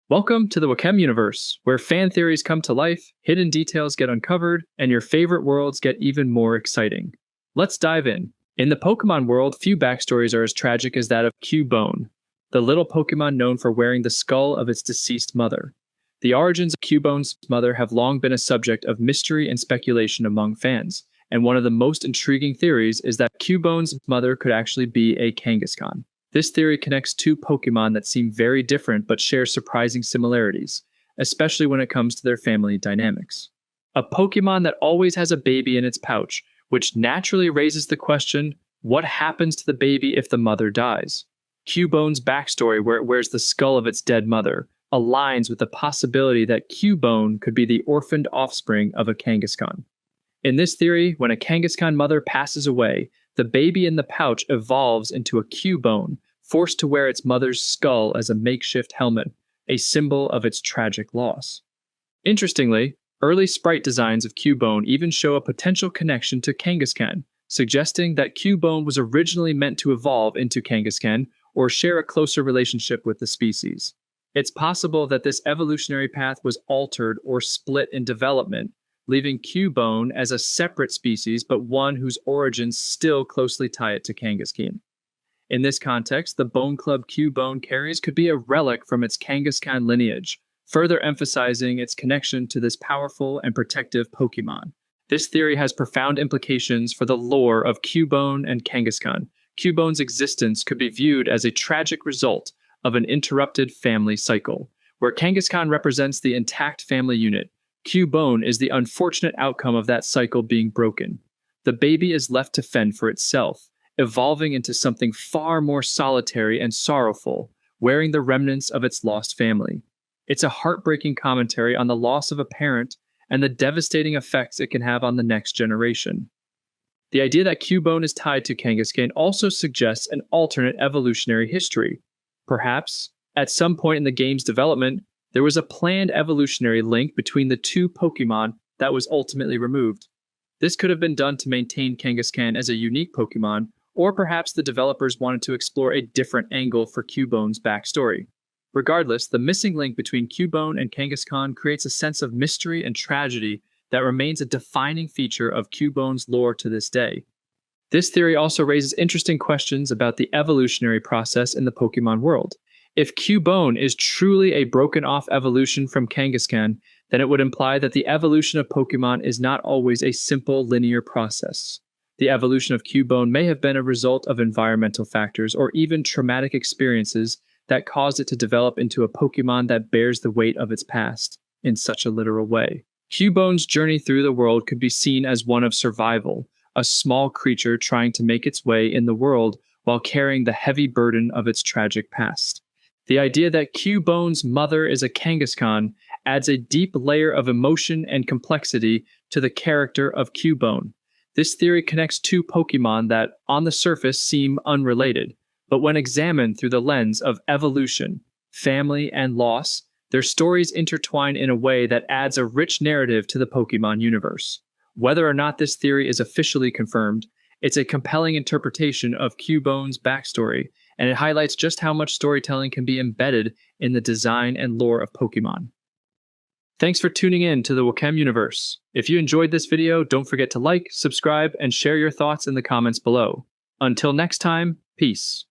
Welcome to the Wakem universe, where fan theories come to life, hidden details get uncovered, and your favorite worlds get even more exciting. Let's dive in. In the Pokemon world, few backstories are as tragic as that of Cubone, the little Pokemon known for wearing the skull of its deceased mother. The origins of Cubone's mother have long been a subject of mystery and speculation among fans, and one of the most intriguing theories is that Cubone's mother could actually be a Kangaskhan. This theory connects two Pokemon that seem very different but share surprising similarities, especially when it comes to their family dynamics. A Pokemon that always has a baby in its pouch, which naturally raises the question, what happens to the baby if the mother dies? Cubone's backstory, where it wears the skull of its dead mother, aligns with the possibility that Cubone could be the orphaned offspring of a Kangaskhan. In this theory, when a Kangaskhan mother passes away, the baby in the pouch evolves into a Cubone, forced to wear its mother's skull as a makeshift helmet, a symbol of its tragic loss. Interestingly, early sprite designs of Cubone even show a potential connection to Kangaskhan, suggesting that Cubone was originally meant to evolve into Kangaskhan or share a closer relationship with the species. It's possible that this evolutionary path was altered or split in development, leaving Cubone as a separate species but one whose origins still closely tie it to Kangaskhan. In this context, the Bone Club Cubone carries could be a relic from its Kangaskhan lineage, further emphasizing its connection to this powerful and protective Pokemon. This theory has profound implications for the lore of Cubone and Kangaskhan. Cubone's existence could be viewed as a tragic result of an interrupted family cycle, where Kangaskhan represents the intact family unit. Cubone is the unfortunate outcome of that cycle being broken. The baby is left to fend for itself, evolving into something far more solitary and sorrowful, wearing the remnants of its lost family. It's a heartbreaking commentary on the loss of a parent and the devastating effects it can have on the next generation. The idea that Cubone is tied to Kangaskhan also suggests an alternate evolutionary history. Perhaps, at some point in the game's development, there was a planned evolutionary link between the two Pokemon that was ultimately removed. This could have been done to maintain Kangaskhan as a unique Pokemon, or perhaps the developers wanted to explore a different angle for Cubone's backstory. Regardless, the missing link between Cubone and Kangaskhan creates a sense of mystery and tragedy that remains a defining feature of Cubone's lore to this day. This theory also raises interesting questions about the evolutionary process in the Pokemon world. If Cubone is truly a broken-off evolution from Kangaskhan, then it would imply that the evolution of Pokemon is not always a simple linear process. The evolution of Cubone may have been a result of environmental factors or even traumatic experiences that caused it to develop into a Pokemon that bears the weight of its past, in such a literal way. Cubone's journey through the world could be seen as one of survival, a small creature trying to make its way in the world while carrying the heavy burden of its tragic past. The idea that Cubone's mother is a Kangaskhan adds a deep layer of emotion and complexity to the character of Cubone. This theory connects two Pokemon that, on the surface, seem unrelated, but when examined through the lens of evolution, family, and loss, their stories intertwine in a way that adds a rich narrative to the Pokemon universe. Whether or not this theory is officially confirmed, it's a compelling interpretation of Cubone's backstory, and it highlights just how much storytelling can be embedded in the design and lore of Pokemon. Thanks for tuning in to the Wakem universe. If you enjoyed this video, don't forget to like, subscribe, and share your thoughts in the comments below. Until next time, peace.